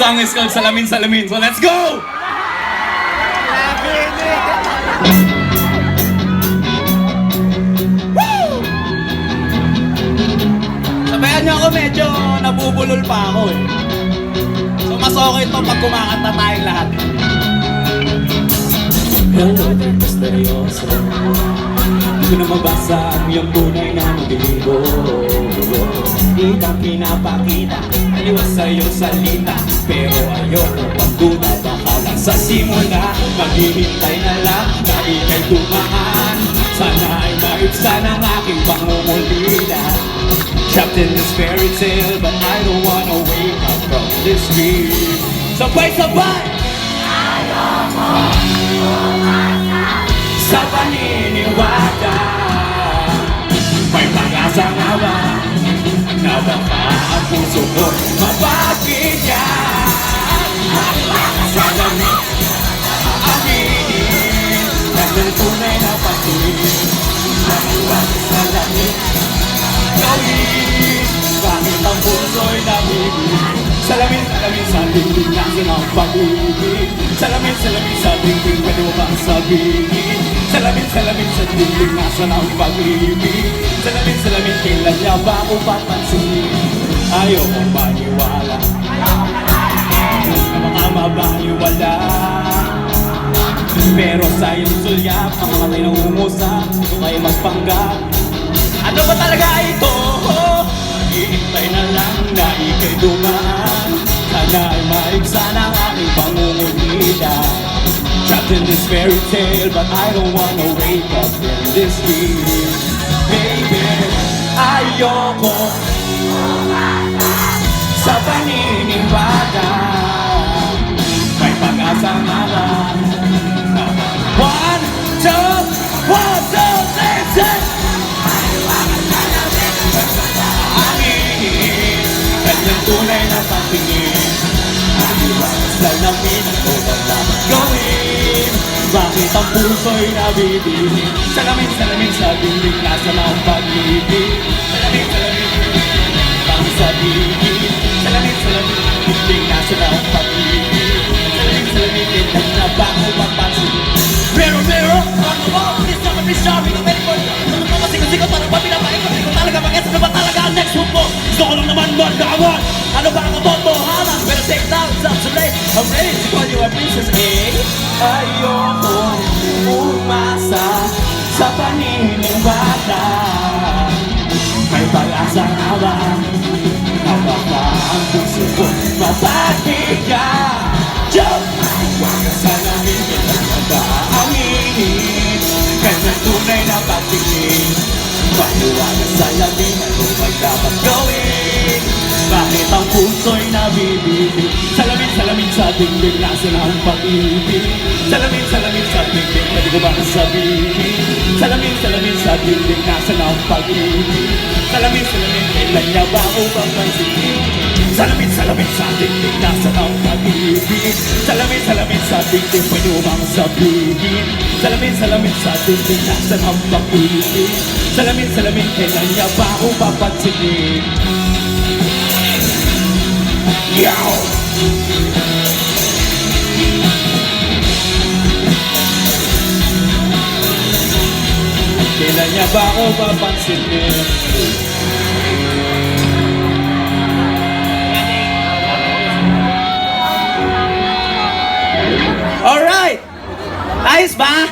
Song is called Salamin Salamin. So let's go! Sabayan niyo ako, medyo nabubulol pa ako eh. So mas okay ito pag kumakanta tayong lahat. Hello, misteryoso. Hindi ko na mabasa ang iyong tunay na motibo. Di ka pinapakita, aliwas sa iyong salita. Pero ayoko pagduda, baka lang sa simula. Maghihintay na lang na ika'y dumaan. Sana ay maibsan ang aking pangungulila. Trapped in this fairy tale, but I don't wanna wake up from this dream. Sabay-sabay! Sa paniniwala, may pag-asa nga ba na baka ang puso ko mapapigyan? Sa lamig, aaminin ng tunay na pag-ibig. Sa lamig, gawin bakit ang puso'y nabibig. Salamin, salamin sa dingding, nasan ang pag-ibig. Salamin, salamin sa dingding, pwede mo bang sabihin? Salamin, salamin sa dingding, nasan ang pag-ibig. Salamin, salamin, kailan niya ba ako papansin? Ayokong maniwala na baka mabaliwala. Pero sa iyong sulyap, ang mga tayo nangungusap, kung kayo magpanggap. Ano ba talaga ito? Hihintay na lang na ika'y dumaan. Sana ay maibsan ang aking pangungulila. Trapped in this fairy tale, but I don't wanna wake up in this dream. Baby, ayoko sa paniniwala. May pag-asa nga lang. 1, 2, 3, say! Kanyang tunay na patingin, aliwas lang namin ito bang dapat gawin? Bakit ang puso'y nabibili? Salamin, salamin sa dingding, nasa na ang pag-ibig. Salamin, salamin, bang sabihin. Salamin, salamin, dingding, nasa na ang pag-ibig. Salamin, salamin, kailan na ba ako mapansin? Pero, ano ba? Please naman, please shopping ang medical. Ano ba masiko-siko, parang ba pinapaikot? Hindi ko talaga mag-guess, ano ba talaga ang next move mo? Gusto ko lang naman magkakamon. Ano ba ang katotohanan? Pero take now, it's up to late. I'm ready to call you a princess, eh? Ayoko umasa sa paniniwala. May pag-asa nga ba na baka ang puso ko mapapigyan? Jump! Huwag ka sa lamin, kailan ka ba aaminin? Kanyang tunay na patingin. Mahiwaga sa lamin, ano ba'y dapat gawin? Bakit ang puso'y nabibili? Salamin, salamin sa dingding, nasan ang pag-ibig? Salamin, salamin sa dingding, pwede ko ba sabihin? Salamin, salamin sa dingding, nasan ang pag-ibig? Salamin, salamin, kailan niya ba ako papansinin? Salamin, salamin sa dingding, nasan ang pag-ibig? Salamin, salamin sa dingding, pwede ko bang sabihin? Salamin, salamin sa dingding, nasan ang pag-ibig? Salamin, salamin, kailan niya ba ako papansinin? Yow! Kailan niya ba ako papansinin? Alright! Ayos ba?